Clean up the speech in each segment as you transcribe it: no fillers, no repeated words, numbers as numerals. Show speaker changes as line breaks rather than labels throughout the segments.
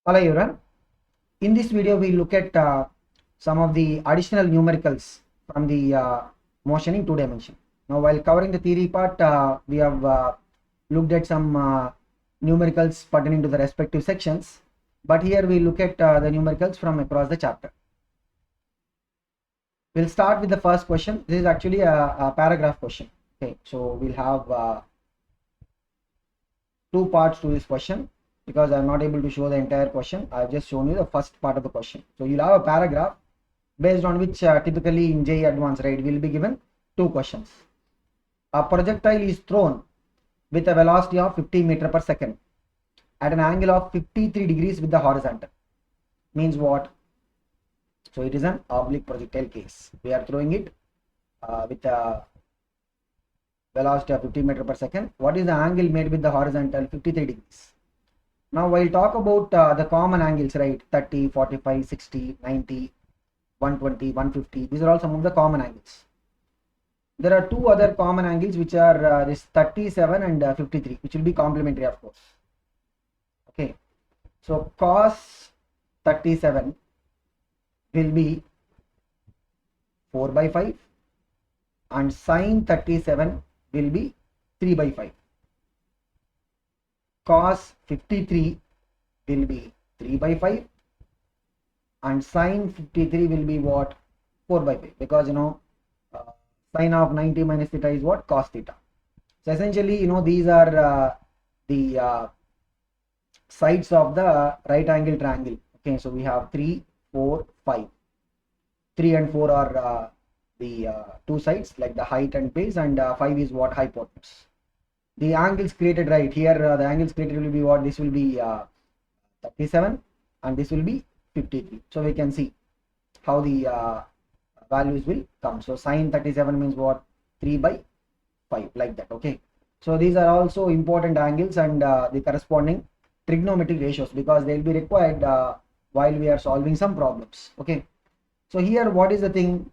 Hello everyone. In this video, we look at some of the additional numericals from the motion in two dimension. Now, while covering the theory part, we have looked at some numericals pertaining to the respective sections. But here we look at the numericals from across the chapter. We'll start with the first question. This is actually a paragraph question. Okay, so we'll have two parts to this question. Because I'm not able to show the entire question, I've just shown you the first part of the question. So you'll have a paragraph based on which typically in JEE Advanced, right, will be given two questions. A projectile is thrown with a velocity of 50 meter per second at an angle of 53 degrees with the horizontal. Means what? So it is an oblique projectile case. We are throwing it with a velocity of 50 meter per second. What is the angle made with the horizontal? 53 degrees. Now, while talk about the common angles, right, 30, 45, 60, 90, 120, 150, these are all some of the common angles. There are two other common angles which are this 37 and 53, which will be complementary, of course. Okay, so cos 37 will be 4 by 5 and sin 37 will be 3 by 5. Cos 53 will be 3 by 5 and sin 53 will be what? 4 by 5, because sin of 90 minus theta is what? Cos theta. So essentially, these are the sides of the right angle triangle. Okay, so we have 3, 4, 5. 3 and 4 are the two sides, like the height and base, and 5 is what? Hypotenuse. The angles created right here, the angles created will be what? This will be 37 and this will be 53. So we can see how the values will come. So sin 37 means what? 3 by 5, like that. Okay, so these are also important angles and the corresponding trigonometric ratios, because they will be required while we are solving some problems. Okay, so here what is the thing?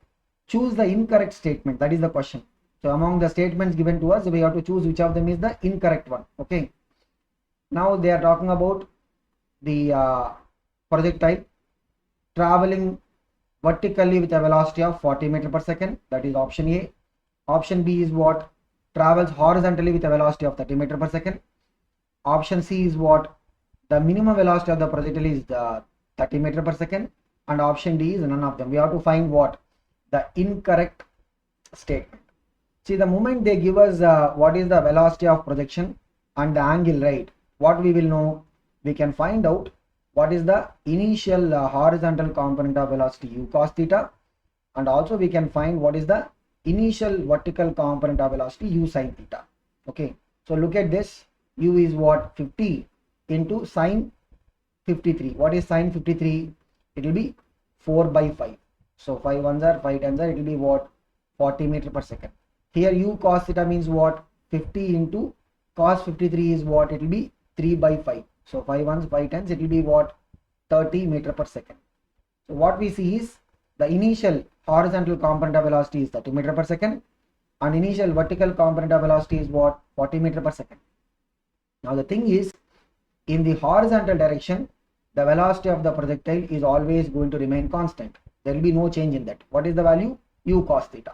Choose the incorrect statement. That is the question. So among the statements given to us, we have to choose which of them is the incorrect one. Okay, now they are talking about the projectile traveling vertically with a velocity of 40 meter per second. That is option A. Option B is what? Travels horizontally with a velocity of 30 meter per second. Option C is what? The minimum velocity of the projectile is the 30 meter per second. And option D is none of them. We have to find what? The incorrect statement. See, the moment they give us what is the velocity of projection and the angle, right, what we will know? We can find out what is the initial horizontal component of velocity u cos theta, and also we can find what is the initial vertical component of velocity u sin theta. Okay, so look at this. U is what? 50 into sin 53. What is sin 53? It will be 4 by 5. So 5 ones are 5 times are, it will be what? 40 meter per second. Here u cos theta means what? 50 into cos 53 is what? It will be 3 by 5. So 5 ones, 5 times, it will be what? 30 meter per second. So what we see is the initial horizontal component of velocity is 30 meter per second and initial vertical component of velocity is what? 40 meter per second. Now the thing is, in the horizontal direction, the velocity of the projectile is always going to remain constant. There will be no change in that. What is the value? U cos theta.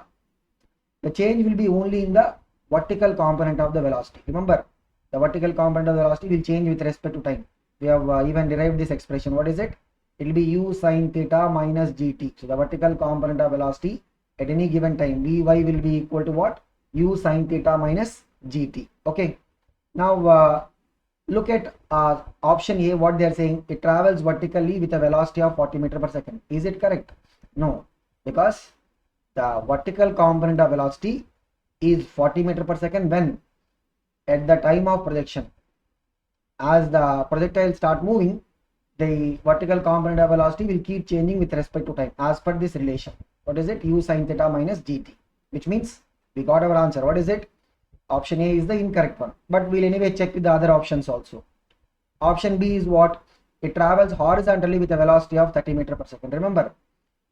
The change will be only in the vertical component of the velocity. Remember, the vertical component of the velocity will change with respect to time. We have even derived this expression. What is it? It will be u sin theta minus gt. So the vertical component of velocity at any given time, vy will be equal to what? U sin theta minus gt. Okay. Now look at option A. What they are saying? It travels vertically with a velocity of 40 meter per second. Is it correct? No, because the vertical component of velocity is 40 meter per second when at the time of projection. As the projectile start moving, the vertical component of velocity will keep changing with respect to time as per this relation. What is it? U sin theta minus gt, which means we got our answer. What is it? Option A is the incorrect one, but we'll anyway check with the other options also. Option B is what? It travels horizontally with a velocity of 30 meter per second. Remember,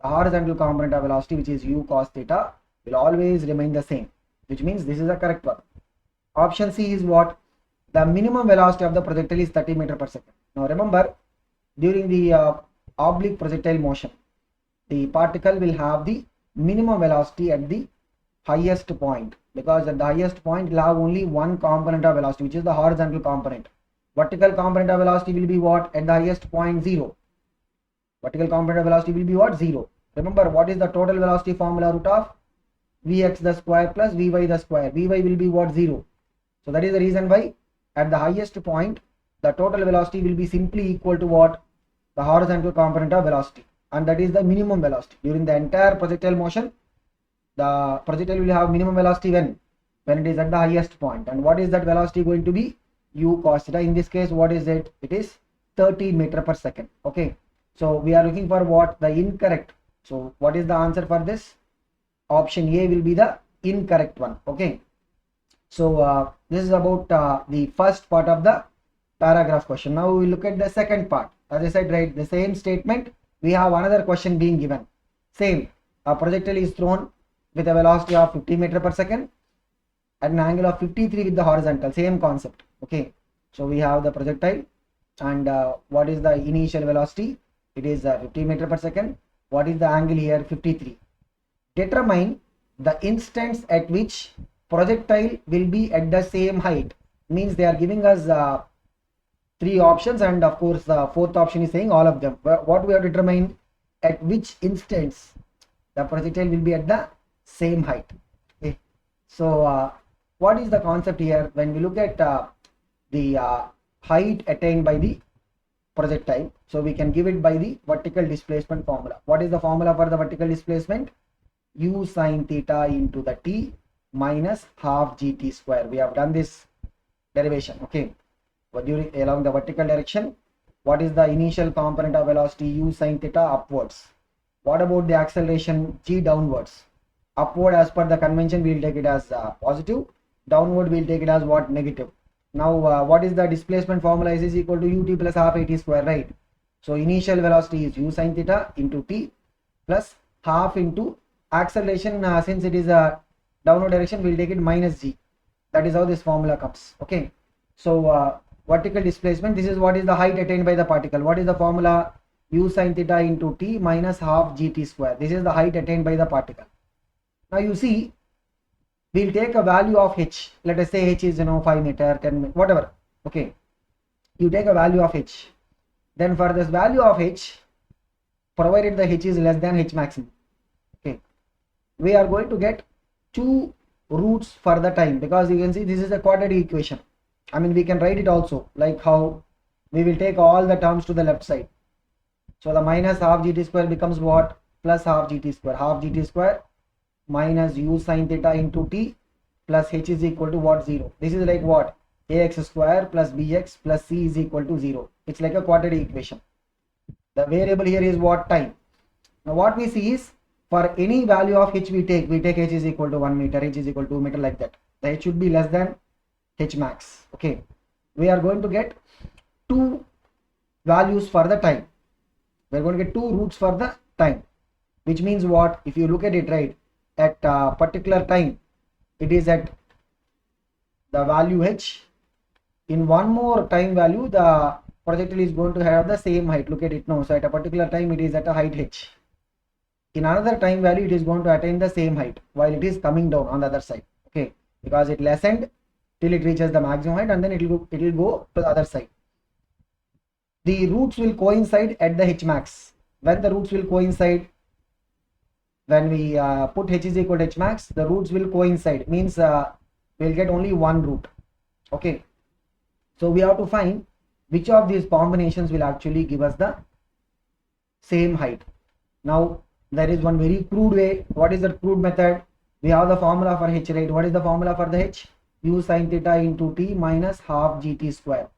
the horizontal component of velocity, which is u cos theta, will always remain the same, which means this is the correct one. Option C is what? The minimum velocity of the projectile is 30 meter per second. Now remember, during the oblique projectile motion, the particle will have the minimum velocity at the highest point, because at the highest point will have only one component of velocity, which is the horizontal component. Vertical component of velocity will be what? At the highest point, 0. Vertical component of velocity will be what? 0. Remember, what is the total velocity formula? Root of Vx the square plus Vy the square. Vy will be what? 0. So that is the reason why at the highest point, the total velocity will be simply equal to what? The horizontal component of velocity. And that is the minimum velocity. During the entire projectile motion, the projectile will have minimum velocity when it is at the highest point. And what is that velocity going to be? U cos theta. In this case, what is it? It is 30 meter per second. Okay. So we are looking for what? The incorrect. So what is the answer for this? Option A will be the incorrect one. Okay. So this is about the first part of the paragraph question. Now we look at the second part. As I said, right, the same statement, we have another question being given. Same, a projectile is thrown with a velocity of 50 meter per second at an angle of 53 with the horizontal. Same concept. Okay. So we have the projectile, and what is the initial velocity? It is 50 meter per second. What is the angle here? 53. Determine the instance at which projectile will be at the same height. Means they are giving us 3 options, and of course the fourth option is saying all of them. What we have determined, at which instance the projectile will be at the same height. Okay. So what is the concept here? When we look at the height attained by the projectile, so we can give it by the vertical displacement formula. What is the formula for the vertical displacement? U sine theta into the t minus half gt square. We have done this derivation. Okay. But along the vertical direction, what is the initial component of velocity? U sine theta upwards. What about the acceleration? G downwards. Upward, as per the convention, we will take it as positive. Downward, we will take it as what? Negative. Now what is the displacement formula? Is equal to ut plus half at square, right? So initial velocity is u sine theta into t plus half into acceleration. Since it is a downward direction, we will take it minus g. That is how this formula comes. Okay. So vertical displacement, this is what is the height attained by the particle. What is the formula? U sine theta into t minus half gt square. This is the height attained by the particle. Now you see, we'll take a value of h. Let us say h is 5 meter, 10 meter, whatever. Okay. You take a value of h. Then for this value of h, provided the h is less than h maximum, okay, we are going to get 2 roots for the time, because you can see this is a quadratic equation. I mean, we can write it also like how we will take all the terms to the left side. So the minus half gt square becomes what? Plus half gt square. Half gt square minus u sine theta into t plus h is equal to what? 0. This is like what? Ax square plus bx plus c is equal to 0. It's like a quadratic equation. The variable here is what? Time. Now what we see is, for any value of h we take h is equal to 1 meter, h is equal to 2 meter, like that. The h should be less than h max. Okay. We are going to get 2 values for the time. We are going to get 2 roots for the time, which means what? If you look at it, right, at a particular time, it is at the value h. In one more time value, the projectile is going to have the same height. Look at it now. So at a particular time, it is at a height h. In another time value, it is going to attain the same height while it is coming down on the other side. Okay, because it lessened till it reaches the maximum height, and then it will go to the other side. The roots will coincide at the h max. When the roots will coincide, when we put h is equal to h max, the roots will coincide. Means we'll get only one root. Okay. So we have to find which of these combinations will actually give us the same height. Now there is one very crude way. What is the crude method? We have the formula for h, right? What is the formula for the h? U sine theta into t minus half gt square.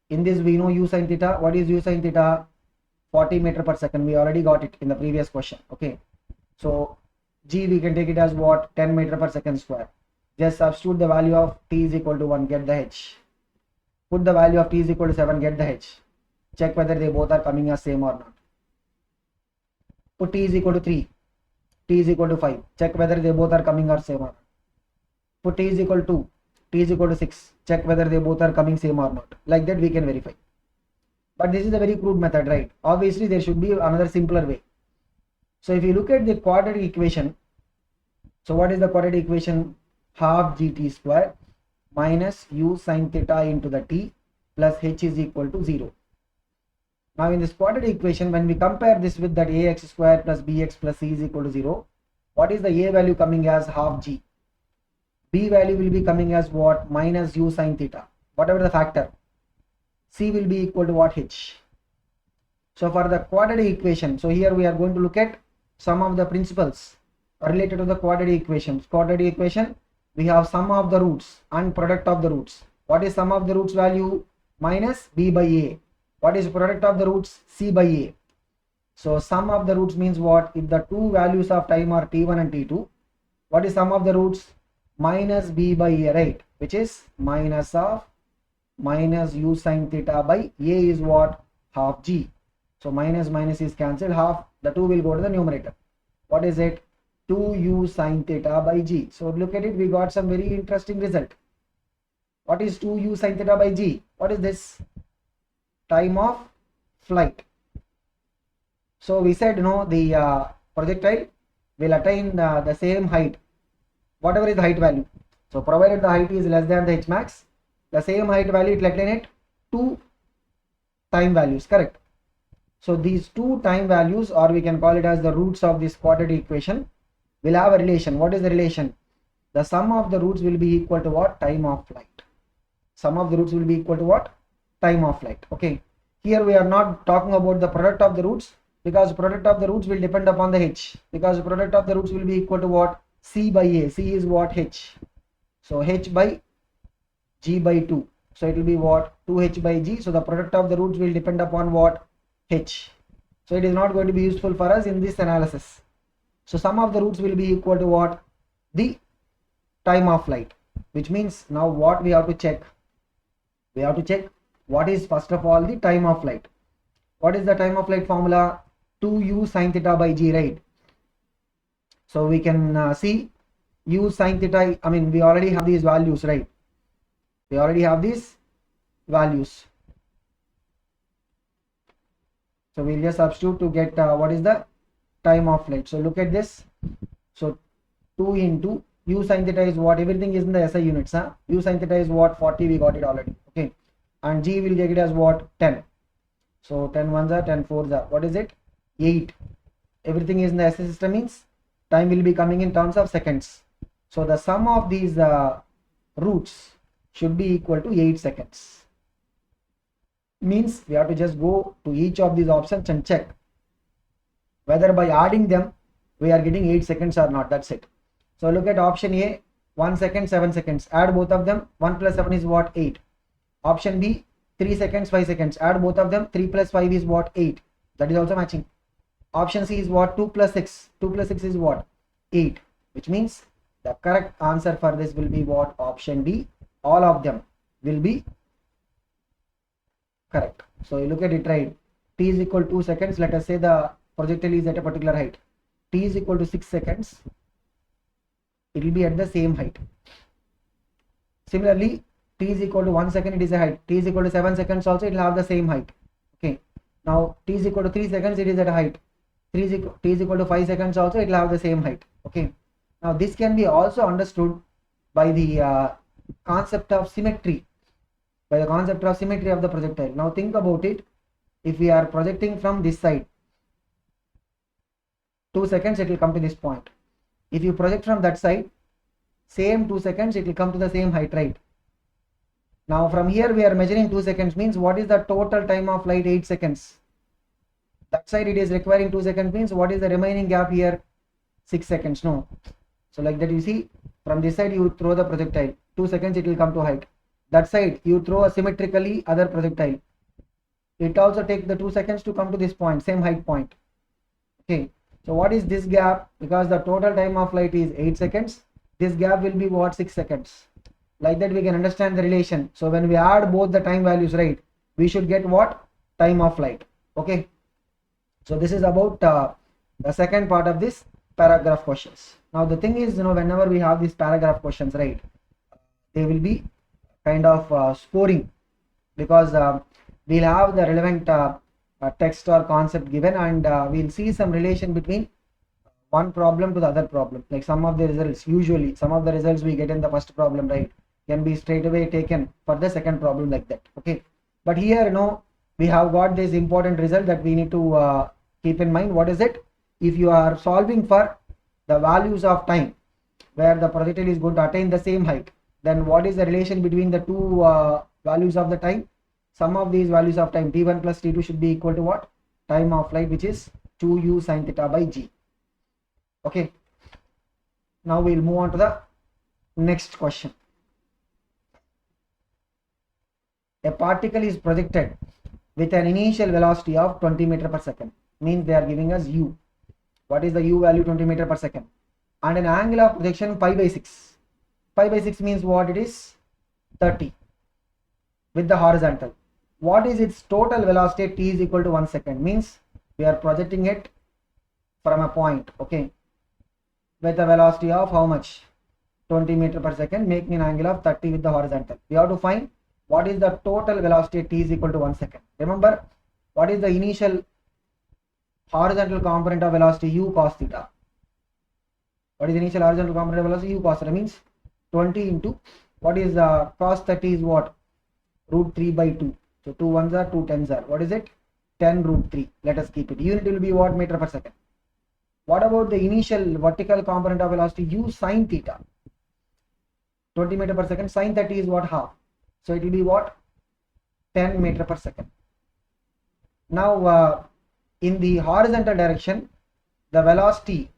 In this we know u sine theta. What is u sine theta? 40 meter per second. We already got it in the previous question. Okay. So g we can take it as what? 10 meter per second square. Just substitute the value of t is equal to 1, get the h. Put the value of t is equal to 7, get the h. Check whether they both are coming as same or not. Put t is equal to 3, t is equal to 5. Check whether they both are coming or same or not. Put t is equal to 2, t is equal to 6. Check whether they both are coming same or not. Like that we can verify. but this is a very crude method, right? Obviously there should be another simpler way. So if you look at the quadratic equation, so what is the quadratic equation? Half gt square minus u sin theta into the t plus h is equal to 0. Now in this quadratic equation, when we compare this with that ax square plus bx plus c is equal to 0, what is the a value coming as? Half g. B value will be coming as what? Minus u sin theta, whatever the factor. C will be equal to what? H. So for the quadratic equation, so here we are going to look at some of the principles related to the quadratic equation. Quadratic equation, we have sum of the roots and product of the roots. What is sum of the roots value? Minus b by a. What is product of the roots? C by a. So sum of the roots means what? If the two values of time are t1 and t2, what is sum of the roots? Minus b by a, right? Which is minus of minus u sin theta by a is what? Half g. So minus minus is cancelled, half, the 2 will go to the numerator. What is it? 2u sin theta by g. So look at it, we got some very interesting result. What is 2u sin theta by g? What is this? Time of flight. So we said, the projectile will attain the same height, whatever is the height value. So provided the height is less than the h max, the same height value it will attain at 2 time values, correct? So these 2 time values, or we can call it as the roots of this quadratic equation, will have a relation. What is the relation? The sum of the roots will be equal to what? Time of flight. Sum of the roots will be equal to what? Time of flight. Okay. Here we are not talking about the product of the roots, because product of the roots will depend upon the h, because product of the roots will be equal to what? C by a. C is what? H. So h by g by 2. So it will be what? 2h by g. So the product of the roots will depend upon what? H. So it is not going to be useful for us in this analysis. So sum of the roots will be equal to what? The time of flight, which means now what we have to check? We have to check what is first of all the time of flight. What is the time of flight formula? 2u sin theta by g, right? So we can see u sin theta, I mean we already have these values, right? We already have these values. So we'll just substitute to get what is the time of flight. So look at this. So 2 into u sin theta is what? Everything is in the SI units. U sin theta is what? 40. We got it already. Okay. And g will get it as what? 10. So 10 ones are 10 fours are. What is it? 8. Everything is in the SI system means time will be coming in terms of seconds. So the sum of these roots should be equal to 8 seconds. Means we have to just go to each of these options and check whether by adding them we are getting 8 seconds or not. That's it. So look at option A, 1 second, 7 seconds. Add both of them. 1 plus 7 is what? 8. Option B, 3 seconds, 5 seconds. Add both of them. 3 plus 5 is what? 8. That is also matching. Option C is what? 2 plus 6. 2 plus 6 is what? 8. Which means the correct answer for this will be what? Option D. All of them will be correct. So you look at it, right? T is equal to 2 seconds. Let us say the projectile is at a particular height. T is equal to 6 seconds. It will be at the same height. Similarly, T is equal to 1 second, it is a height. T is equal to 7 seconds also, it will have the same height. Okay. Now T is equal to 3 seconds, it is at a height. T is equal to 5 seconds also, it will have the same height. Okay. Now this can be also understood by the concept of symmetry. By the concept of symmetry of the projectile. Now think about it. If we are projecting from this side, 2 seconds it will come to this point. If you project from that side, same 2 seconds it will come to the same height, right? Now from here we are measuring 2 seconds means what is the total time of flight? 8 seconds. That side it is requiring 2 seconds means what is the remaining gap here? 6 seconds. No. So like that you see, from this side you throw the projectile, 2 seconds it will come to height. That side you throw a symmetrically other projectile. It also takes the 2 seconds to come to this point, same height point. Okay. So what is this gap? Because the total time of flight is 8 seconds. This gap will be what? 6 seconds. Like that we can understand the relation. So when we add both the time values, right, we should get what? Time of flight. Okay. So this is about the second part of this paragraph questions. Now the thing is, whenever we have these paragraph questions, right, they will be kind of scoring, because we'll have the relevant text or concept given, and we'll see some relation between one problem to the other problem. Like some of the results, usually some of the results we get in the first problem, right, can be straight away taken for the second problem, like that. Okay, but here, we have got this important result that we need to keep in mind. What is it? If you are solving for the values of time where the projectile is going to attain the same height, then what is the relation between the two values of the time? Sum of these values of time, t1 plus t2, should be equal to what? Time of flight, which is 2u sin theta by g. Okay, now we'll move on to the next question. A particle is projected with an initial velocity of 20 meter per second, means they are giving us u. What is the u value? 20 meter per second, and an angle of projection pi by 6. Pi by 6 means what? It is 30 with the horizontal. What is its total velocity at t is equal to 1 second? Means we are projecting it from a point, okay, with a velocity of how much? 20 meter per second, making an angle of 30 with the horizontal. We have to find what is the total velocity at t is equal to 1 second. Remember, what is the initial horizontal component of velocity? U cos theta. What is the initial horizontal component of velocity? U cos theta, means 20 into what is cos 30 is what? Root 3 by 2. So 2 ones are 2 tens are. What is it? 10 root 3. Let us keep it. Unit will be what? Meter per second. What about the initial vertical component of velocity? U sin theta. 20 meter per second. Sin 30 is what? Half. So it will be what? 10 meter per second. Now in the horizontal direction, the velocity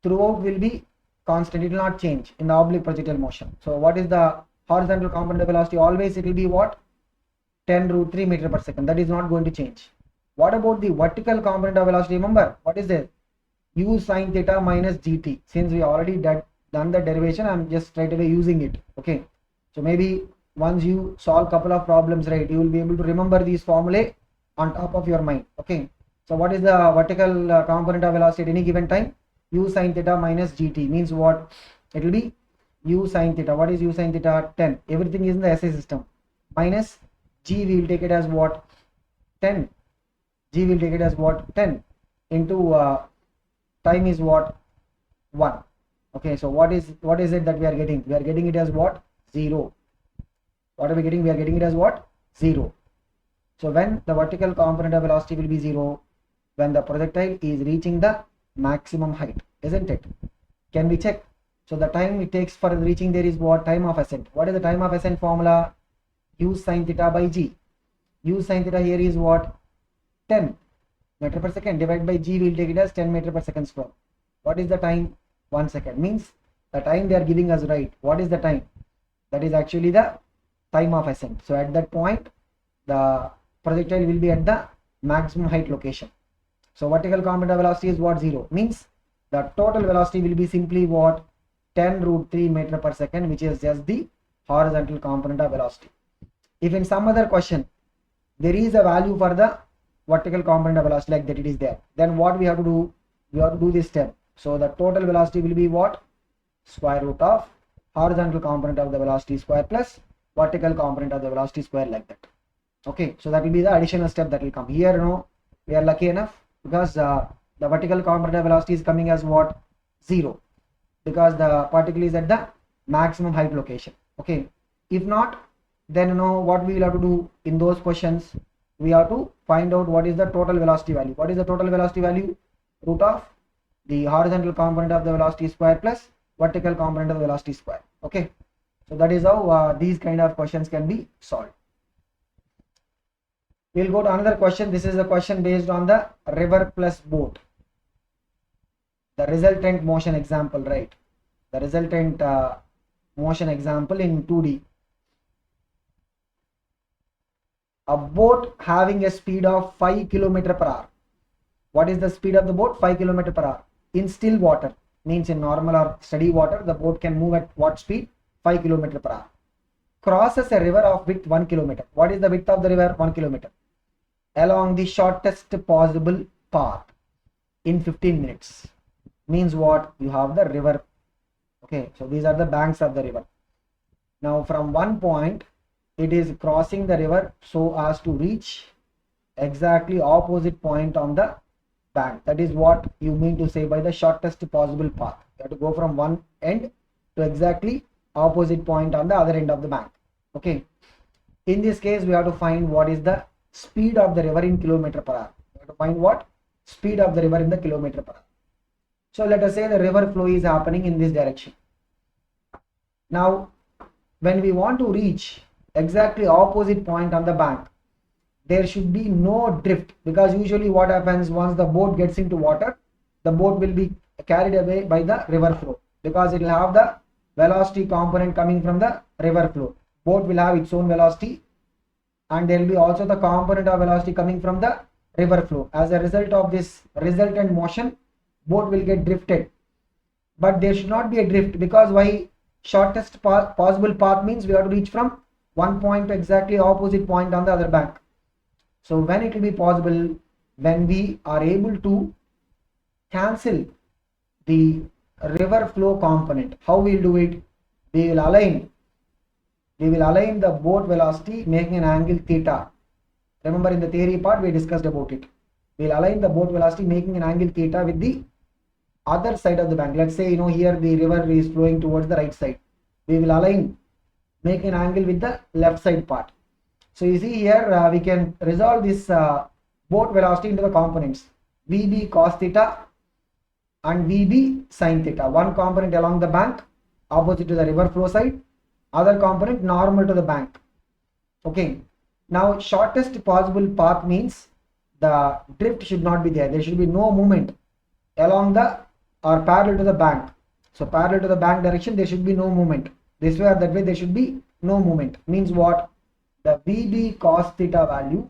throughout will be constant. It will not change in the oblique projectile motion. So what is the horizontal component of velocity? Always it will be what? 10 root 3 meter per second. That is not going to change. What about the vertical component of velocity? Remember, what is this? U sin theta minus gt. Since we already done the derivation, I'm just straight away using it. Okay, so maybe once you solve couple of problems, right, you will be able to remember these formulae on top of your mind. Okay, so what is the vertical component of velocity at any given time? U sin theta minus gt, means what? It will be u sin theta. What is u sin theta? 10. Everything is in the SI system. Minus g, we will take it as what? 10. G will take it as what? 10 into time is what? 1. Okay, so what is it that we are getting? We are getting it as what? 0. What are we getting? We are getting it as what? 0. So when the vertical component of velocity will be 0, when the projectile is reaching the maximum height, isn't it? Can we check? So the time it takes for reaching there is what? Time of ascent. What is the time of ascent formula? U sin theta by g. U sin theta here is what? 10 meter per second, divided by g, we will take it as 10 meter per second square. What is the time? 1 second. Means the time they are giving us, right? What is the time? That is actually the time of ascent. So at that point, the projectile will be at the maximum height location. So vertical component of velocity is what? 0. Means the total velocity will be simply what? 10 root 3 meter per second, which is just the horizontal component of velocity. If in some other question there is a value for the vertical component of velocity like that, it is there, then what we have to do? We have to do this step. So the total velocity will be what? Square root of horizontal component of the velocity square plus vertical component of the velocity square, like that. Okay, so that will be the additional step that will come here. We are lucky enough because the vertical component of velocity is coming as what? 0, because the particle is at the maximum height location. Okay, if not, then what we will have to do in those questions? We have to find out what is the total velocity value. What is the total velocity value? Root of the horizontal component of the velocity square plus vertical component of the velocity square. Okay, so that is how these kind of questions can be solved. We'll go to another question. This is a question based on the river plus boat. The resultant motion example, right? The resultant motion example in 2D. A boat having a speed of 5 km per hour. What is the speed of the boat? 5 km per hour. In still water, means in normal or steady water, the boat can move at what speed? 5 km per hour. Crosses a river of width 1 km. What is the width of the river? 1 km. Along the shortest possible path in 15 minutes. Means what? You have the river. Okay, so these are the banks of the river. Now from one point it is crossing the river so as to reach exactly opposite point on the bank. That is what you mean to say by the shortest possible path. You have to go from one end to exactly opposite point on the other end of the bank. Okay. In this case, we have to find what is the speed of the river in kilometer per hour. We have to find what speed of the river in the kilometer per hour. So let us say the river flow is happening in this direction. Now, when we want to reach exactly opposite point on the bank, there should be no drift, because usually what happens, once the boat gets into water, the boat will be carried away by the river flow, because it will have the velocity component coming from the river flow. Boat will have its own velocity, and there will be also the component of velocity coming from the river flow. As a result of this resultant motion, boat will get drifted. But there should not be a drift, because why? Shortest possible path means we have to reach from one point to exactly opposite point on the other bank. So when it will be possible, when we are able to cancel the river flow component. How we will do it? We will align the boat velocity making an angle theta. Remember, in the theory part we discussed about it. We will align the boat velocity making an angle theta with the other side of the bank. Let's say, here the river is flowing towards the right side. We will align, make an angle with the left side part. So you see here, we can resolve this boat velocity into the components VB cos theta and VB sin theta. One component along the bank opposite to the river flow side, other component normal to the bank. Okay. Now shortest possible path means the drift should not be there. There should be no movement along the or parallel to the bank. So parallel to the bank direction, there should be no movement. This way or that way, there should be no movement. Means what? The VB cos theta value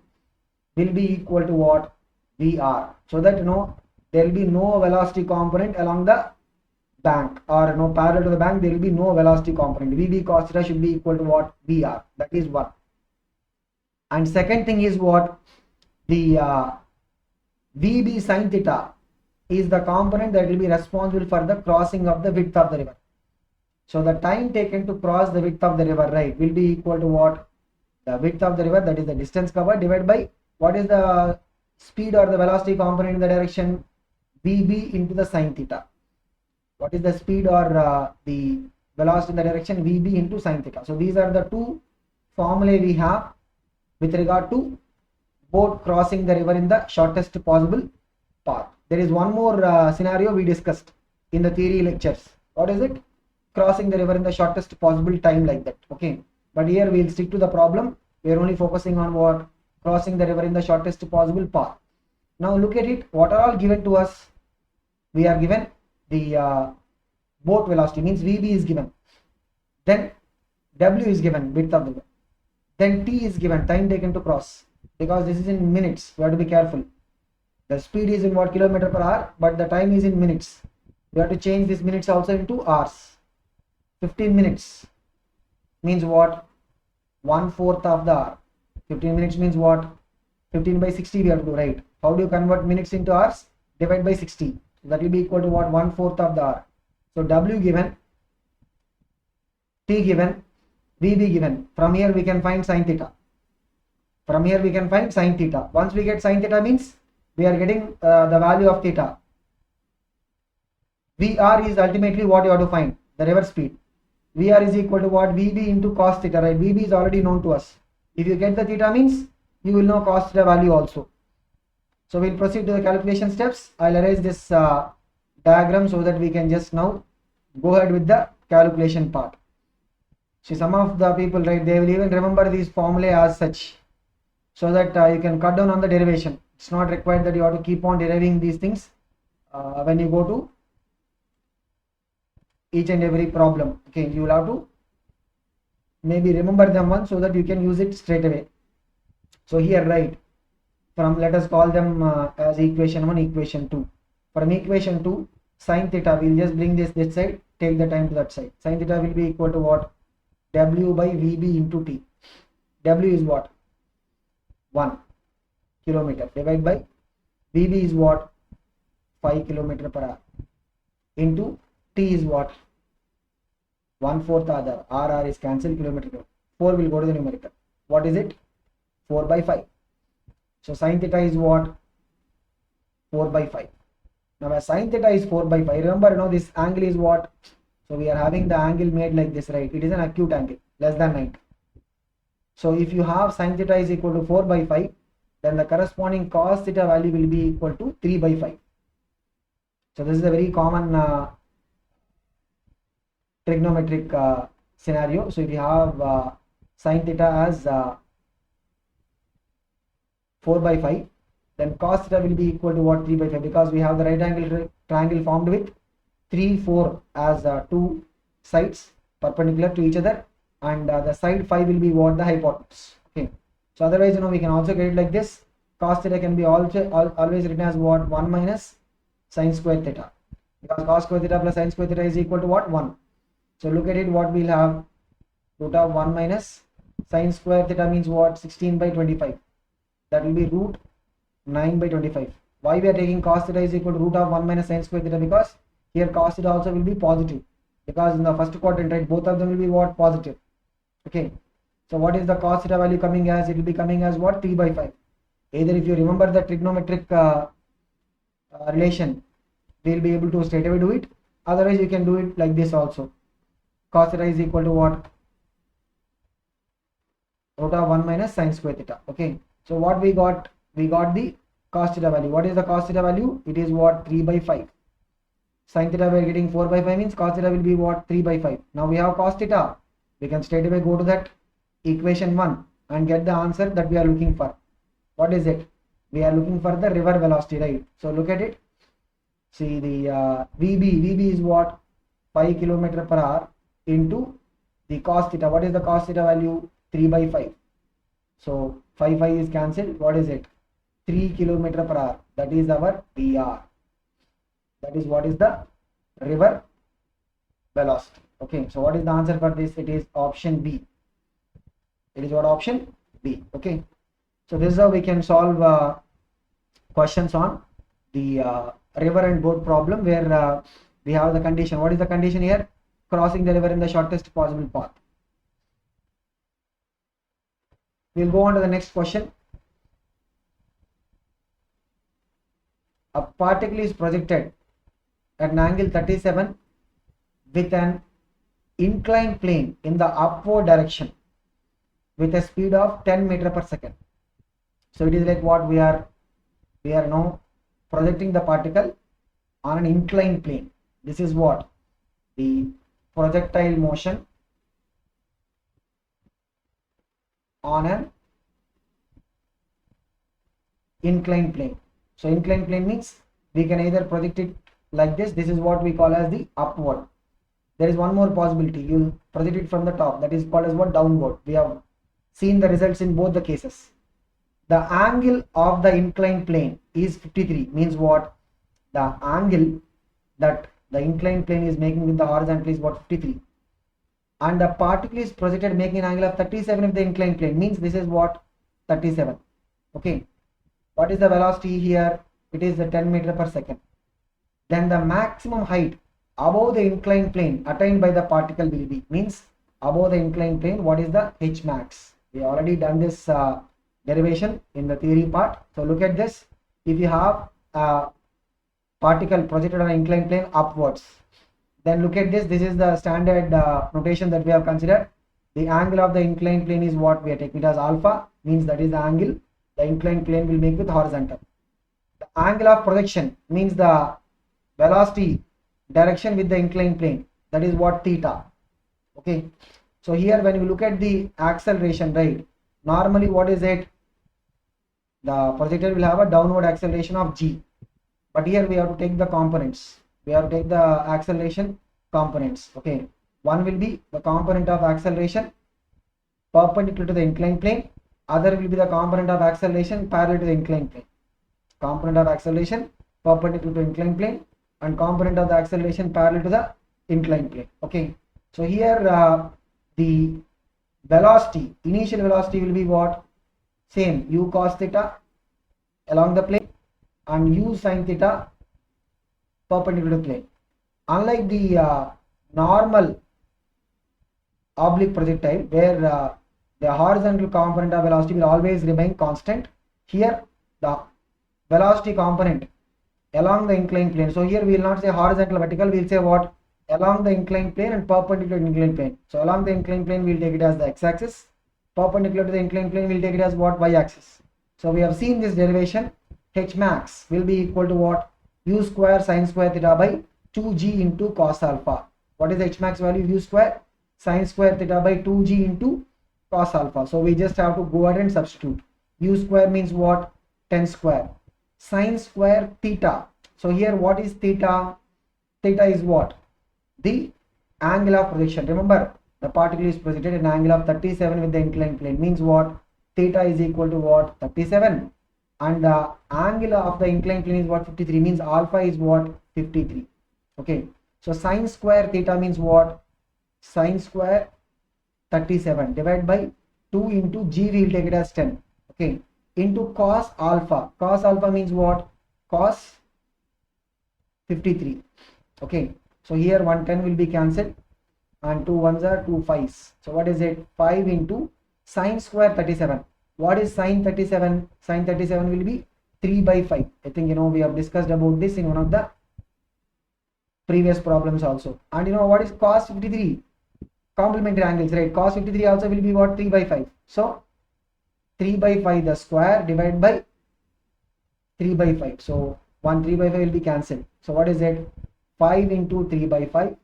will be equal to what? VR. So that there will be no velocity component along the bank, or parallel to the bank, there will be no velocity component. VB cos theta should be equal to what? VR. That is one. And second thing is what? The VB sin theta is the component that will be responsible for the crossing of the width of the river. So the time taken to cross the width of the river, right, will be equal to what? The width of the river, that is the distance covered, divided by what is the speed or the velocity component in the direction? VB into the sin theta. What is the speed or the velocity in the direction? VB into sin theta. So these are the two formulae we have with regard to boat crossing the river in the shortest possible path. There is one more scenario we discussed in the theory lectures. What is it? Crossing the river in the shortest possible time, like that. Okay. But here we will stick to the problem. We are only focusing on what? Crossing the river in the shortest possible path. Now look at it. What are all given to us? We are given the boat velocity, means VB is given. Then W is given, width of the river. Then T is given, time taken to cross. Because this is in minutes, we have to be careful. The speed is in what? Kilometer per hour, but the time is in minutes. We have to change this minutes also into hours. 15 minutes means what? 1/4 of the hour. 15 minutes means what? 15 by 60 we have to do, right? How do you convert minutes into hours? Divide by 60. So that will be equal to what? 1/4 of the hour. So W given, T given, VB given. From here we can find sin theta. From here we can find sin theta. Once we get sin theta, means we are getting the value of theta. VR is ultimately what you have to find? The river speed. VR is equal to what? VB into cos theta, right? VB is already known to us. If you get the theta, means you will know cos theta value also. So we'll proceed to the calculation steps. I'll erase this diagram so that we can just now go ahead with the calculation part. See, some of the people, right, they will even remember these formulae as such, so that you can cut down on the derivation. It's not required that you have to keep on deriving these things when you go to each and every problem. Okay, you will have to maybe remember them once so that you can use it straight away. So here, right, from, let us call them as equation 1, equation 2. From equation 2, sin theta, we will just bring this side, take the time to that side. Sin theta will be equal to what? W by VB into T. W is what? 1 kilometer, divided by VB is what? 5 kilometer per hour, into T is what? 1/4 other. RR is cancelled, kilometer. 4 will go to the numerical. What is it? 4 by 5. So sin theta is what? 4 by 5. Now as sin theta is 4 by 5, remember, this angle is what? So we are having the angle made like this, right? It is an acute angle, less than 90. So if you have sin theta is equal to 4 by 5, then the corresponding cos theta value will be equal to 3 by 5. So this is a very common trigonometric scenario. So if you have sin theta as 4 by 5, then cos theta will be equal to what? 3 by 5, because we have the right angle triangle formed with 3, 4 as two sides perpendicular to each other, and the side 5 will be what? The hypotenuse. Okay. So otherwise, we can also get it like this. Cos theta can be also always written as what? 1 minus sin square theta, because cos square theta plus sin square theta is equal to what? 1. So look at it, what we'll have? Root of 1 minus sin square theta means what? 16 by 25. That will be root 9 by 25. Why we are taking cos theta is equal to root of 1 minus sin square theta? Because here cos theta also will be positive, because in the first quadrant, right, both of them will be what? Positive. Okay. So what is the cos theta value coming as? It will be coming as what? 3 by 5. Either if you remember the trigonometric relation, we will be able to straight away do it. Otherwise, you can do it like this also. Cos theta is equal to what? Root of 1 minus sin square theta. Okay. So what we got? We got the cos theta value. What is the cos theta value? It is what? 3 by 5. Sin theta we are getting 4 by 5, means cos theta will be what? 3 by 5. Now we have cos theta. We can straight away go to that equation 1 and get the answer that we are looking for. What is it? We are looking for the river velocity, right? So look at it. See the VB is what? 5 km per hour into the cos theta. What is the cos theta value? 3 by 5. So 5 is cancelled. What is it? 3 km per hour. That is our PR. That is what is the river velocity. Okay. So what is the answer for this? It is option B. It is what? Option B. Okay. So this is how we can solve questions on the river and boat problem, where we have the condition. What is the condition here? Crossing the river in the shortest possible path. We'll go on to the next question. A particle is projected at an angle 37 with an inclined plane in the upward direction with a speed of 10 meter per second. So it is like what? We are now projecting the particle on an inclined plane. This is what? The projectile motion on an inclined plane. So inclined plane means we can either project it like this. This is what we call as the upward. There is one more possibility. You project it from the top. That is called as what? Downward. We have seen the results in both the cases. The angle of the inclined plane is 53. Means what? The angle that the inclined plane is making with the horizontal is what? 53. And the particle is projected making an angle of 37 with the inclined plane. Means this is what? 37. Okay. What is the velocity here? It is the 10 meter per second. Then the maximum height above the inclined plane attained by the particle will be, means above the inclined plane, what is the H max? We already done this derivation in the theory part. So look at this. If you have a particle projected on an inclined plane upwards, then look at this. This is the standard notation that we have considered. The angle of the inclined plane is what we are taking it as alpha, means that is the angle the inclined plane will make with horizontal. The angle of projection means the velocity direction with the inclined plane, that is what? Theta. Okay. So here when you look at the acceleration, right, normally what is it? The projectile will have a downward acceleration of g, but here we have to take the components. We have to take the acceleration components. Okay. One will be the component of acceleration perpendicular to the inclined plane. Other will be the component of acceleration parallel to the inclined plane. Component of acceleration perpendicular to inclined plane and component of the acceleration parallel to the inclined plane. Okay. So here the velocity, initial velocity will be what? Same, u cos theta along the plane and u sin theta perpendicular to plane. Unlike the normal oblique projectile, where the horizontal component of velocity will always remain constant. Here the velocity component along the inclined plane. So here we will not say horizontal vertical, we will say what? Along the inclined plane and perpendicular to the inclined plane. So along the inclined plane we will take it as the x-axis, perpendicular to the inclined plane we will take it as what? Y-axis. So we have seen this derivation. H max will be equal to what? U square sin square theta by 2g into cos alpha. What is the H max value? U square sin square theta by 2g into cos alpha. So we just have to go ahead and substitute. U square means what? 10 square. Sin square theta. So here what is theta? Theta is what? The angle of projection. Remember, the particle is projected at an angle of 37 with the inclined plane. Means what? Theta is equal to what? 37. And the angle of the inclined plane is what? 53. Means alpha is what? 53. Okay. So sin square theta means what? Sin square 37 divided by 2 into g, we will take it as 10. Okay. Into cos alpha. Cos alpha means what? Cos 53. Okay. So here 110 will be cancelled and 2 ones are 2 5s. So what is it? 5 into sin square 37. What is sin 37? Sin 37 will be 3 by 5. I think we have discussed about this in one of the previous problems also. And what is cos 53? Complementary angles, right? Cos 53 also will be what? 3 by 5. So 3 by 5 the square divided by 3 by 5. So 3 by 5 will be cancelled. So what is it? 5 into 3 by 5,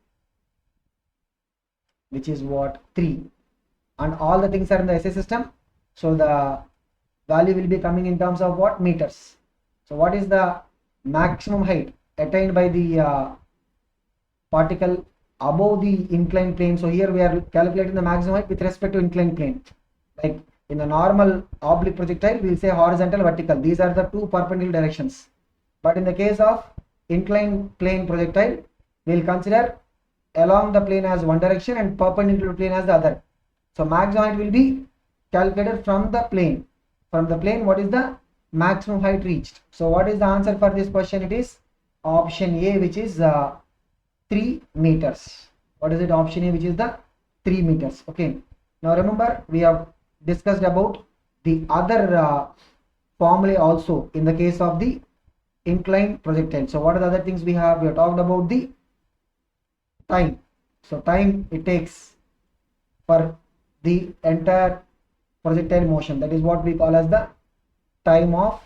which is what? 3. And all the things are in the SI system. So the value will be coming in terms of what? Meters. So what is the maximum height attained by the particle above the inclined plane? So here we are calculating the maximum height with respect to inclined plane. Like in the normal oblique projectile, we will say horizontal, vertical. These are the two perpendicular directions. But in the case of inclined plane projectile, we will consider along the plane as one direction and perpendicular plane as the other. So maximum height will be calculated from the plane. From the plane, what is the maximum height reached? So what is the answer for this question? It is option A, which is 3 meters. What is it? Option A, which is the 3 meters. Okay. Now remember, we have discussed about the other formulae also in the case of the inclined projectile. So what are the other things we have? We have talked about the time. So time it takes for the entire projectile motion. That is what we call as the time of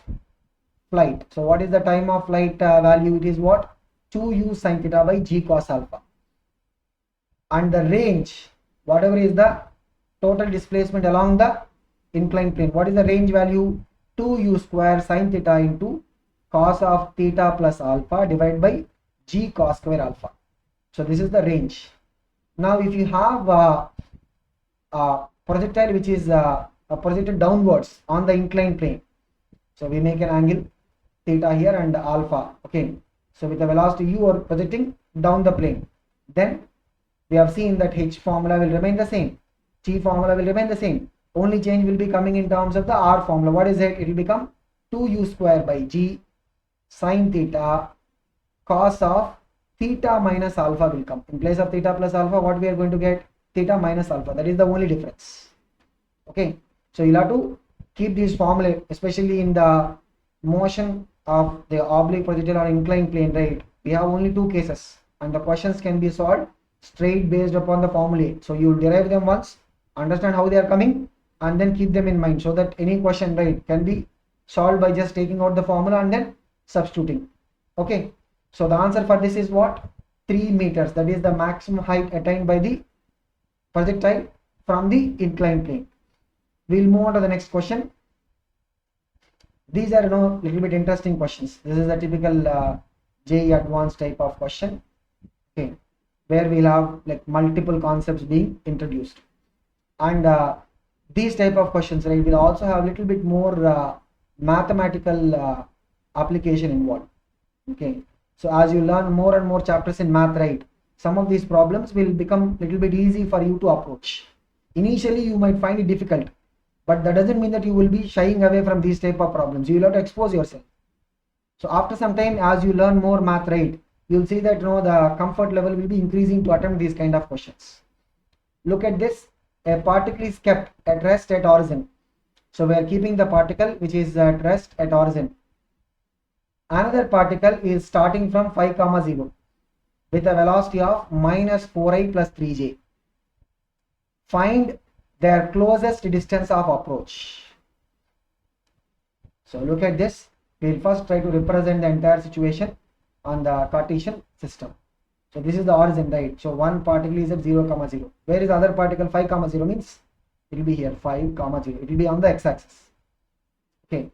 flight. So what is the time of flight value? It is what? 2u sin theta by g cos alpha. And the range, whatever is the total displacement along the inclined plane, what is the range value? 2u square sin theta into cos of theta plus alpha divided by g cos square alpha. So this is the range. Now if you have a projectile which is projected downwards on the inclined plane, so we make an angle theta here and alpha. Okay. So with the velocity u are projecting down the plane, then we have seen that h formula will remain the same, t formula will remain the same. Only change will be coming in terms of the r formula. What is it? It will become 2u square by g sin theta cos of theta minus alpha will come. In place of theta plus alpha, what we are going to get? Theta minus alpha. That is the only difference. Okay. So you'll have to keep these formulae, especially in the motion of the oblique projectile or inclined plane, right? We have only two cases and the questions can be solved straight based upon the formulae. So you will derive them once, understand how they are coming, and then keep them in mind so that any question, right, can be solved by just taking out the formula and then substituting. Okay. So the answer for this is what? 3 meters. That is the maximum height attained by the projectile from the inclined plane. We will move on to the next question. These are little bit interesting questions. This is a typical JEE advanced type of question. Okay, where we'll have like multiple concepts being introduced, and these type of questions, right, will also have little bit more mathematical application involved. Okay, so as you learn more and more chapters in math, right, some of these problems will become little bit easy for you to approach. Initially you might find it difficult, but that doesn't mean that you will be shying away from these type of problems. You will have to expose yourself. So after some time, as you learn more math, right, you'll see that the comfort level will be increasing to attempt these kind of questions. Look at this. a particle is kept at rest at origin. So we are keeping the particle which is at rest at origin. Another particle is starting from 5 comma 0 with a velocity of minus 4i plus 3j. Find their closest distance of approach. So look at this. We will first try to represent the entire situation on the Cartesian system. So this is the origin, right? So one particle is at 0 comma 0. Where is the other particle? 5 comma 0 means it will be here 5 comma 0. It will be on the x-axis. Okay.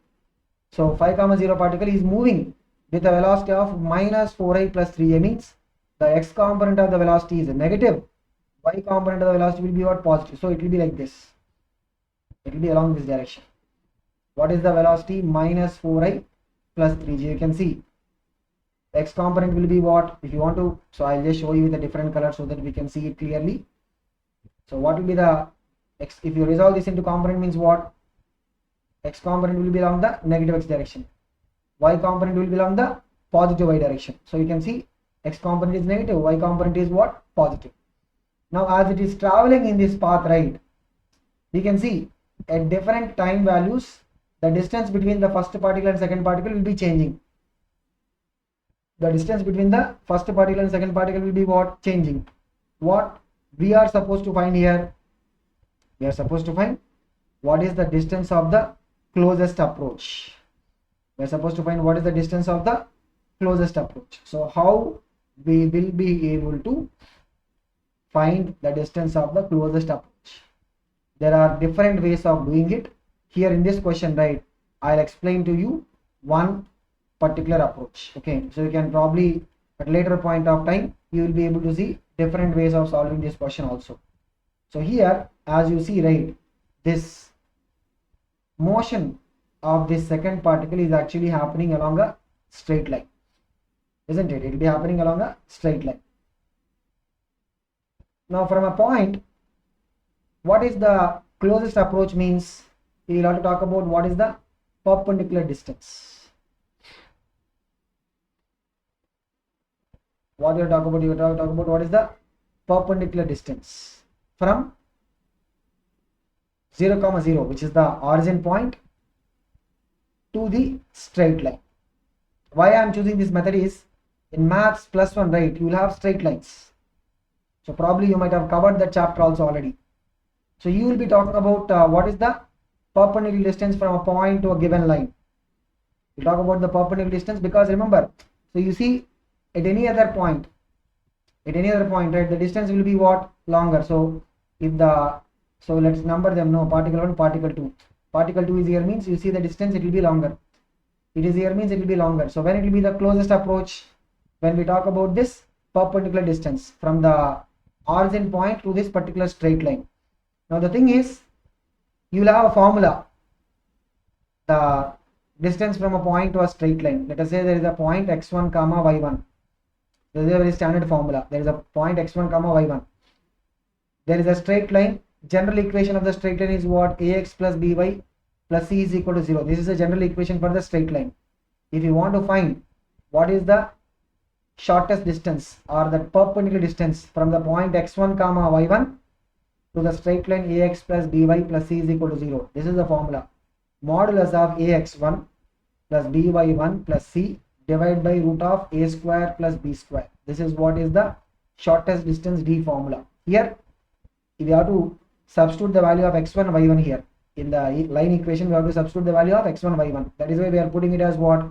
So 5 comma 0 particle is moving with a velocity of minus 4i plus 3a, means the x component of the velocity is negative. Y component of the velocity will be what? Positive. So it will be like this. It will be along this direction. What is the velocity? Minus 4i plus 3j. You can see x component will be what? If you want to, so I'll just show you with a different color so that we can see it clearly. So what will be the x? If you resolve this into component, means what? X component will be along the negative x direction. Y component will be along the positive y direction. So you can see x component is negative, y component is what? Positive. Now as it is traveling in this path, right, we can see at different time values the distance between the first particle and second particle will be changing. The distance between the first particle and second particle will be what? Changing. What we are supposed to find here? We are supposed to find what is the distance of the closest approach. We are supposed to find what is the distance of the closest approach. So how we will be able to find the distance of the closest approach? There are different ways of doing it. Here in this question, right, I'll explain to you one particular approach. Okay, so you can probably at later point of time you will be able to see different ways of solving this question also. So here, as you see, right, this motion of this second particle is actually happening along a straight line, isn't it? It will be happening along a straight line. Now from a point, what is the closest approach means? We will have to talk about what is the perpendicular distance. What you are talking about? You are talking about what is the perpendicular distance from 0 comma 0, which is the origin point, to the straight line. Why I am choosing this method is, in maths +1, right, you will have straight lines. So probably you might have covered that chapter also already. So you will be talking about what is the perpendicular distance from a point to a given line. You talk about the perpendicular distance because remember, so you see at any other point, right, the distance will be what? Longer. So if the, so let's number them. No, particle 1, particle 2. Particle 2 is here means you see the distance, it will be longer. It is here means it will be longer. So when it will be the closest approach? When we talk about this perpendicular distance from the origin point to this particular straight line. Now the thing is, you will have a formula. The distance from a point to a straight line. Let us say there is a point x1 comma y1. This is a very standard formula. There is a point x1 comma y1. There is a straight line. General equation of the straight line is what? Ax plus by plus c is equal to 0. This is a general equation for the straight line. If you want to find what is the shortest distance or the perpendicular distance from the point x1 comma y1 to the straight line ax plus by plus c is equal to 0. This is the formula. Modulus of ax1 plus by1 plus c divided by root of a square plus b square. This is what is the shortest distance d formula. Here, if you have to substitute the value of x1 y1 here in the line equation, we have to substitute the value of x1 y1. That is why we are putting it as what?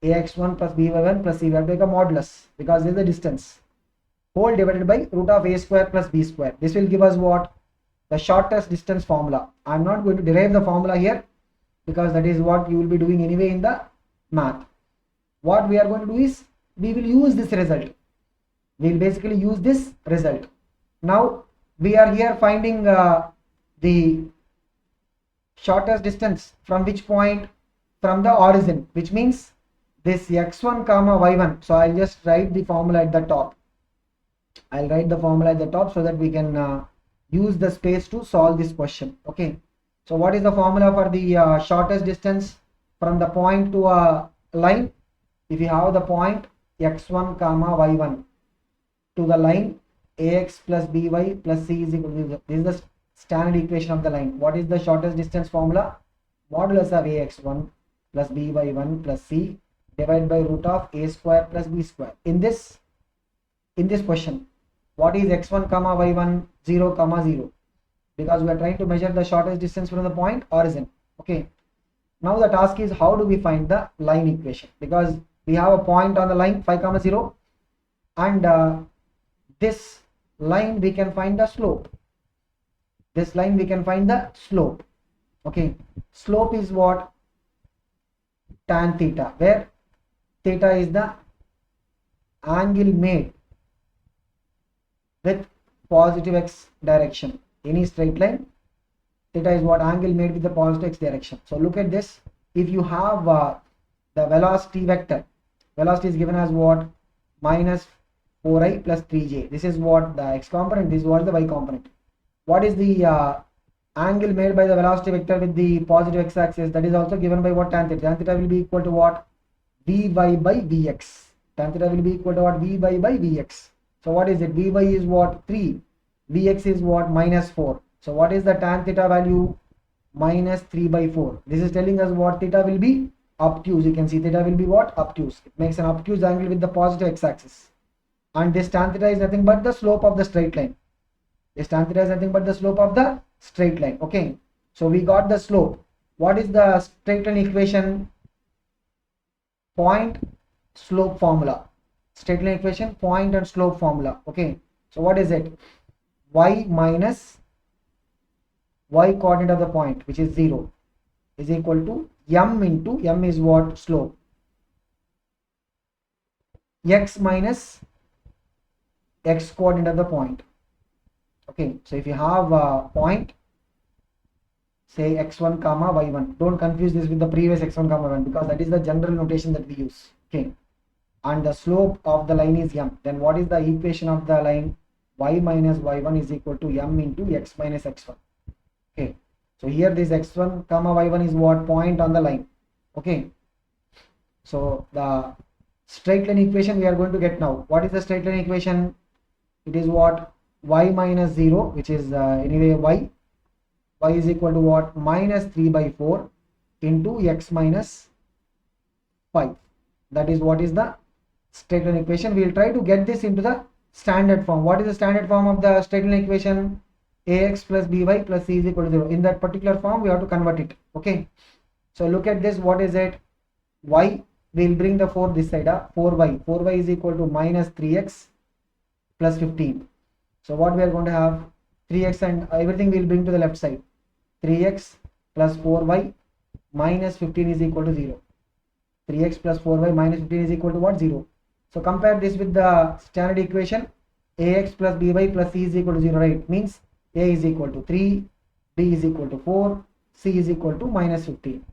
ax1 plus by1 plus c. We have to take a modulus because this is the distance, whole divided by root of a square plus b square. This will give us what? The shortest distance formula. I am not going to derive the formula here because that is what you will be doing anyway in the math. What we are going to do is, we will use this result. We will basically use this result. Now we are here finding the shortest distance from which point? From the origin, which means this x1 comma y1. So I'll just write the formula at the top. I'll write the formula at the top so that we can use the space to solve this question. Okay. So what is the formula for the shortest distance from the point to a line? If you have the point x1 comma y1 to the line ax plus by plus c is equal to 0. This is the standard equation of the line. What is the shortest distance formula? Modulus of ax1 plus by1 plus c divided by root of a square plus b square. In this question, what is x1 comma y1? 0 comma 0, because we are trying to measure the shortest distance from the point origin. Okay, now the task is how do we find the line equation, because we have a point on the line 5 comma 0, and this line we can find the slope. This line we can find the slope. Okay, slope is what? Tan theta, where theta is the angle made with positive x direction. Any straight line, theta is what? Angle made with the positive x direction. So look at this. If you have the velocity vector, velocity is given as what? Minus 4i plus 3j. This is what the x component, this is what the y component. What is the angle made by the velocity vector with the positive x axis? That is also given by what? Tan theta. Tan theta will be equal to what? Vy by vx. Tan theta will be equal to what? Vy by vx. So what is it? Vy is what? 3. Vx is what? Minus 4. So what is the tan theta value? Minus 3 by 4. This is telling us what? Theta will be obtuse. You can see theta will be what? Obtuse. It makes an obtuse angle with the positive x axis. And this tan theta is nothing but the slope of the straight line. This tan theta is nothing but the slope of the straight line. Okay, so we got the slope. What is the straight line equation? Point slope formula. Straight line equation, point and slope formula. Okay, so what is it? Y minus y coordinate of the point, which is 0, is equal to m into, m is what? Slope, x minus x coordinate of the point. Okay, so if you have a point, say x1 comma y1, don't confuse this with the previous x1 comma y1, because that is the general notation that we use. Okay, and the slope of the line is m. Then what is the equation of the line? Y minus y1 is equal to m into x minus x1. Okay, so here this x1 comma y1 is what? Point on the line. Okay, so the straight line equation we are going to get now. What is the straight line equation? It is what? Y minus 0, which is anyway y is equal to what? Minus 3 by 4 into x minus 5. That is what is the straight line equation. We will try to get this into the standard form. What is the standard form of the straight line equation? Ax plus by plus c is equal to 0. In that particular form we have to convert it. Okay, so look at this. What is it? Y, we will bring the 4 this side. 4y is equal to minus 3x plus 15. So what we are going to have? 3x and everything we will bring to the left side. 3x plus 4y minus 15 is equal to 0. 3x plus 4y minus 15 is equal to what? 0. So compare this with the standard equation. Ax plus by plus c is equal to 0, right? Means a is equal to 3, b is equal to 4, c is equal to minus 15.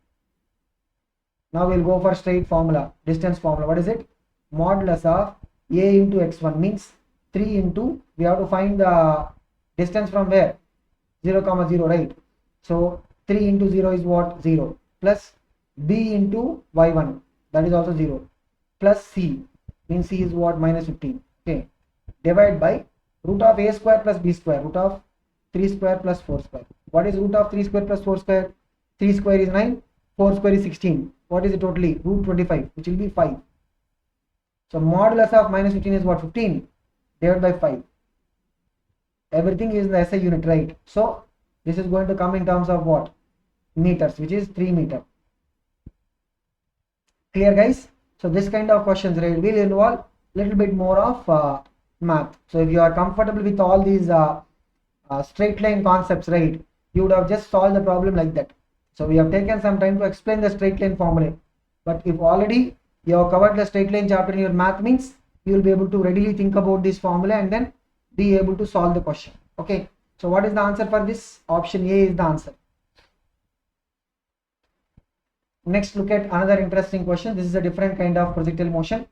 Now we'll go for straight formula, distance formula. What is it? Modulus of a into x1 means 3 into, we have to find the distance from where? 0 comma 0, right? So 3 into 0 is what? 0, plus b into y1, that is also 0, plus c, means c is what? Minus 15. Okay, divide by root of a square plus b square, root of 3 square plus 4 square. What is root of 3 square plus 4 square? 3 square is 9, 4 square is 16. What is it totally? Root 25, which will be 5. So modulus of minus 15 is what? 15 divided by 5. Everything is in the SI unit, right? So this is going to come in terms of what? Meters, which is 3 meter. Clear, guys? So this kind of questions, right, will involve little bit more of math. So if you are comfortable with all these straight line concepts, right, you would have just solved the problem like that. So we have taken some time to explain the straight line formula, but if already you have covered the straight line chapter in your math, means you will be able to readily think about this formula and then be able to solve the question. Okay, so what is the answer for this? Option A is the answer. Next, look at another interesting question. This is a different kind of projectile motion.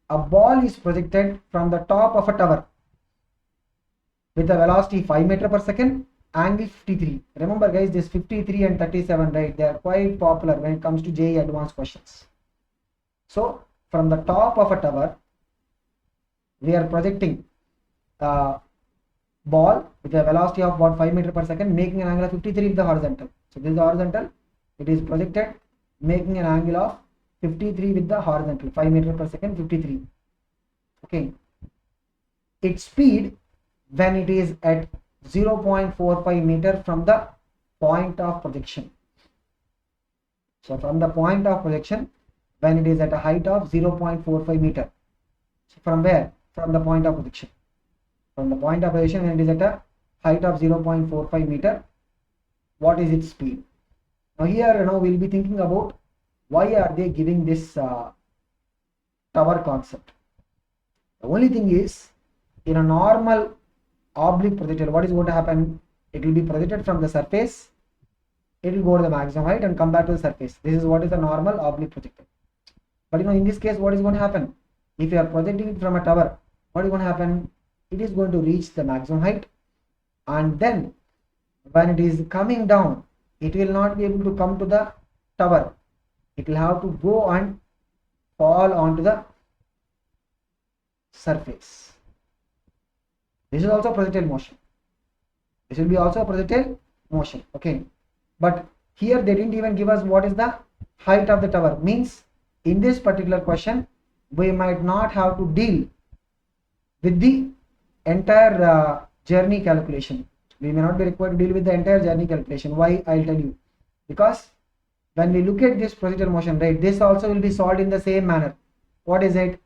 A ball is projected from the top of a tower with a velocity 5 meters per second, angle 53. Remember guys, this 53 and 37, right, they are quite popular when it comes to JEE advanced questions. So from the top of a tower we are projecting ball with a velocity of what 5 meter per second, making an angle of 53 with the horizontal. So this is the horizontal, it is projected making an angle of 53 with the horizontal, 5 meter per second, 53. Okay, its speed when it is at 0.45 meter from the point of projection. So from the point of projection, when it is at a height of 0.45 meter. So from where? From the point of projection. From the point of projection, when it is at a height of 0.45 meter, what is its speed? Now here, we'll be thinking about why are they giving this tower concept. The only thing is, in a normal oblique projectile, what is going to happen? It will be projected from the surface, it will go to the maximum height and come back to the surface. This is what is the normal oblique projectile. But in this case, what is going to happen? If you are projecting it from a tower, what is going to happen? It is going to reach the maximum height, and then when it is coming down, it will not be able to come to the tower. It will have to go and fall onto the surface. This is also projectile motion. This will be also a projectile motion. Okay, but here they didn't even give us what is the height of the tower. Means in this particular question, we might not have to deal with the entire journey calculation. We may not be required to deal with the entire journey calculation. Why? I'll tell you. Because when we look at this projectile motion, right, this also will be solved in the same manner. What is it?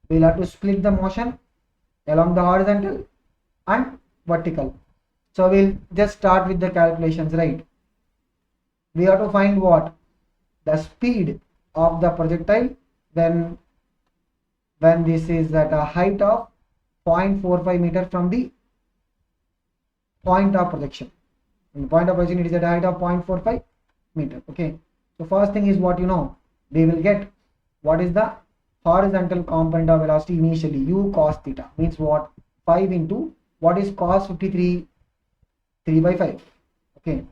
We'll have to split the motion along the horizontal and vertical. So we'll just start with the calculations, right? We have to find what? The speed of the projectile when this is at a height of 0.45 meter from the point of projection. In the point of projection, it is at a height of 0.45 meter. Okay, so first thing is what we will get what is the horizontal component of velocity initially, u cos theta, means what? 5 into what is cos 53? 3 by 5. Okay,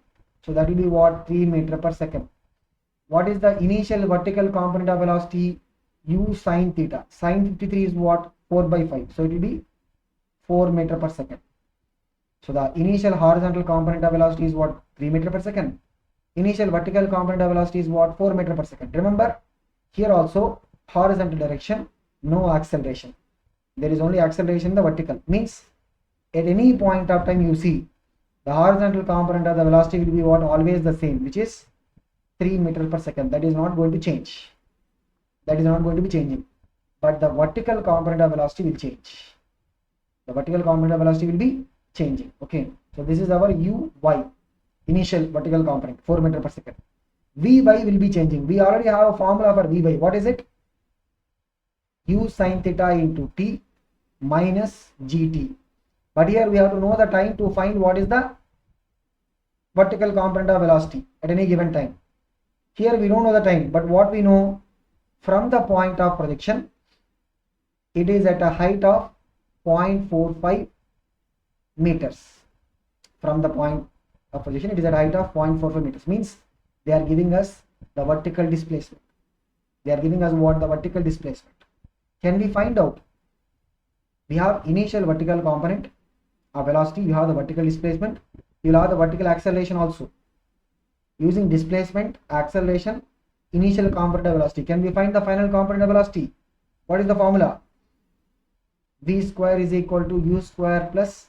so that will be what? 3 meter per second. What is the initial vertical component of velocity? U sin theta. Sin 53 is what? 4 by 5. So it will be 4 meter per second. So the initial horizontal component of velocity is what? 3 meter per second. Initial vertical component of velocity is what? 4 meter per second. Remember, here also horizontal direction, no acceleration. There is only acceleration in the vertical. Means at any point of time you see the horizontal component of the velocity will be what? Always the same, which is 3 meter per second. That is not going to change. That is not going to be changing. But the vertical component of velocity will change. The vertical component of velocity will be changing. Okay, so this is our uy, initial vertical component, 4 meter per second. Vy will be changing. We already have a formula for Vy. What is it? U sin theta into t minus gt. But here we have to know the time to find what is the vertical component of velocity at any given time. Here we don't know the time, but what we know, from the point of projection, it is at a height of 0.45 meters. From the point of projection, it is at a height of 0.45 meters. Means they are giving us the vertical displacement. They are giving us what? The vertical displacement. Can we find out? We have initial vertical component of velocity, you have the vertical displacement, you will have the vertical acceleration also. Using displacement, acceleration, initial component of velocity, can we find the final component of velocity? What is the formula? V square is equal to u square plus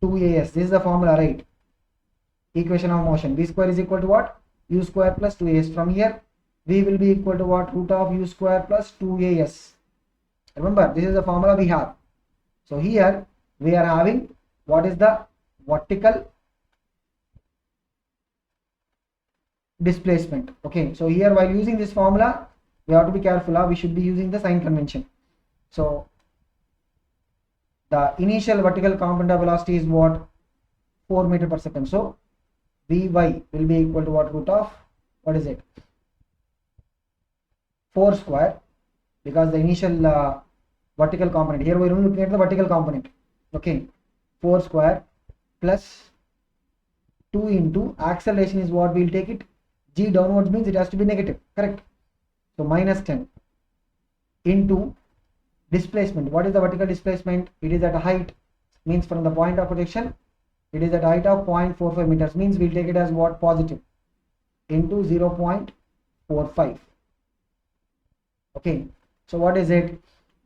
2as. This is the formula, right? Equation of motion. V square is equal to what? U square plus 2as. From here, V will be equal to what? Root of u square plus 2as. Remember, this is the formula we have. So here we are having what is the vertical displacement. Okay, so here while using this formula, we have to be careful. We should be using the sign convention. So the initial vertical component of velocity is what? 4 meter per second. So Vy will be equal to what? Root of, what is it? 4 square, because the initial vertical component, here we are only looking at the vertical component. Okay, 4 square plus 2 into acceleration is what? We'll take it g downwards, means it has to be negative, correct? So minus 10 into displacement. What is the vertical displacement? It is at a height means from the point of projection it is at height of 0.45 meters, means we'll take it as what? Positive into 0.45. Okay, so what is it?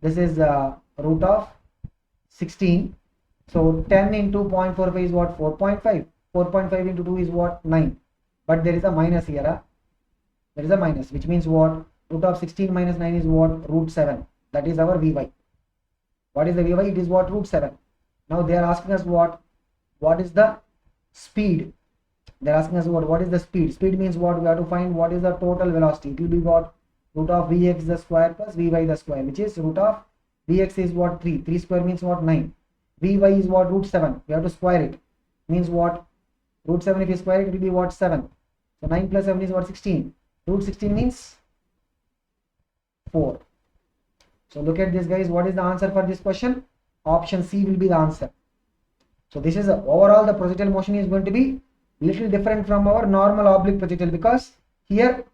This is root of 16. So 10 into 0.45 is what? 4.5. 4.5 into 2 is what? 9. But there is a minus here. There is a minus, which means what? Root of 16 minus 9 is what? Root 7. That is our Vy. What is the Vy? It is what? Root 7. Now they are asking us what? What is the speed? They are asking us what is the speed? Speed means what? We have to find what is the total velocity. It will be what? Root of Vx the square plus Vy the square, which is root of Vx is what? 3. 3 square means what? 9. Vy is what? Root 7. We have to square it. Means what? Root 7, if you square it, it will be what? 7. So 9 plus 7 is what? 16. Root 16 means 4. So look at this, guys. What is the answer for this question? Option C will be the answer. So this is overall the projectile motion is going to be little different from our normal oblique projectile, because here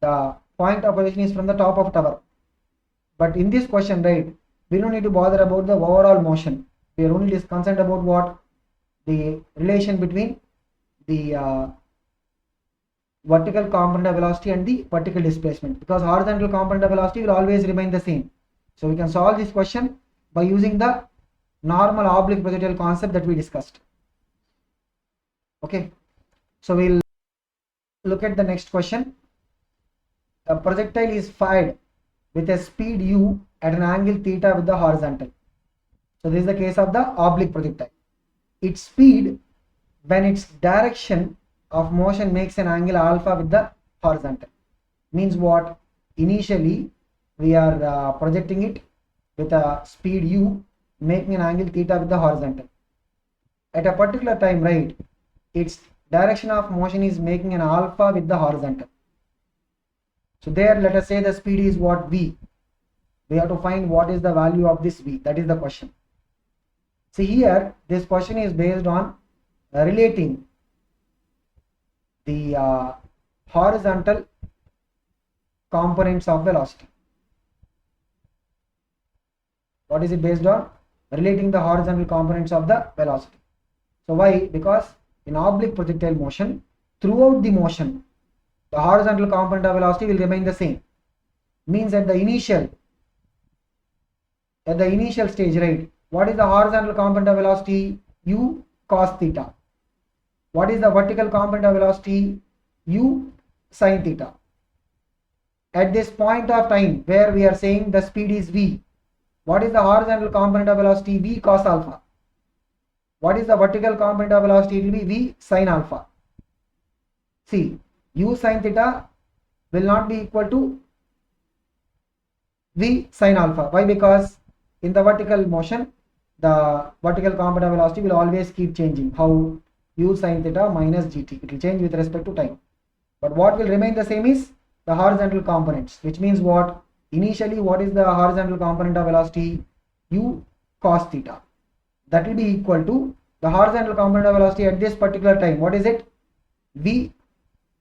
the point of projection is from the top of tower. But in this question, right, we don't need to bother about the overall motion. We are only concerned about what? The relation between the vertical component of velocity and the vertical displacement, because horizontal component of velocity will always remain the same. So we can solve this question by using the normal oblique projectile concept that we discussed. Okay, so we'll look at the next question. A projectile is fired with a speed u at an angle theta with the horizontal. So this is the case of the oblique projectile. Its speed when its direction of motion makes an angle alpha with the horizontal. Means what? Initially we are projecting it with a speed u making an angle theta with the horizontal. At a particular time, right, its direction of motion is making an alpha with the horizontal. So there, let us say the speed is what? V. We have to find what is the value of this V. That is the question. See here, this question is based on relating the horizontal components of velocity. What is it based on? Relating the horizontal components of the velocity. So why? Because in oblique projectile motion, throughout the motion, the horizontal component of velocity will remain the same. Means at the initial stage, right, what is the horizontal component of velocity? U cos theta. What is the vertical component of velocity? U sin theta. At this point of time where we are saying the speed is V, what is the horizontal component of velocity? V cos alpha. What is the vertical component of velocity? It will be V sin alpha. See, U sin theta will not be equal to V sin alpha. Why? Because in the vertical motion, the vertical component of velocity will always keep changing. How? U sin theta minus gt. It will change with respect to time. But what will remain the same is the horizontal components, which means what? Initially, what is the horizontal component of velocity? U cos theta. That will be equal to the horizontal component of velocity at this particular time. What is it? V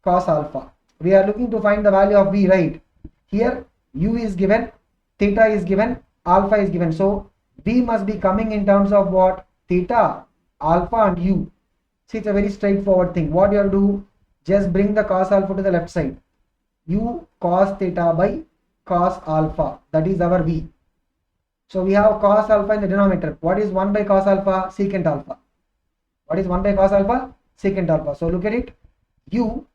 cos alpha. We are looking to find the value of V, right? Here U is given, theta is given, alpha is given. So V must be coming in terms of what? Theta, alpha and U. See, it's a very straightforward thing. What you have to do? Just bring the cos alpha to the left side. U cos theta by cos alpha. That is our V. So we have cos alpha in the denominator. What is 1 by cos alpha? Secant alpha. What is 1 by cos alpha? Secant alpha. So look at it. U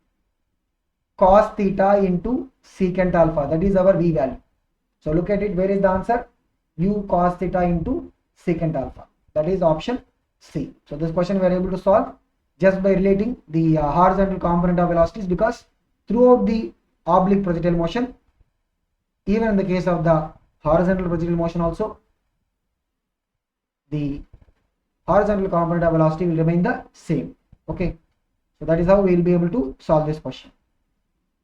cos theta into secant alpha. That is our V value. So look at it. Where is the answer? U cos theta into secant alpha. That is option C. So this question we are able to solve just by relating the horizontal component of velocities, because throughout the oblique projectile motion, even in the case of the horizontal projectile motion also, the horizontal component of velocity will remain the same. Okay, so that is how we will be able to solve this question.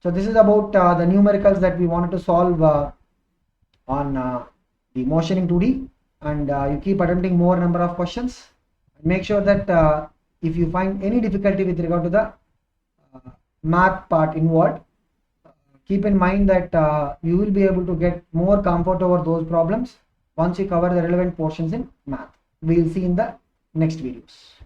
So this is about the numericals that we wanted to solve on the motion in 2D, and you keep attempting more number of questions. Make sure that if you find any difficulty with regard to the math part involved, keep in mind that you will be able to get more comfort over those problems once you cover the relevant portions in math. we will see in the next videos.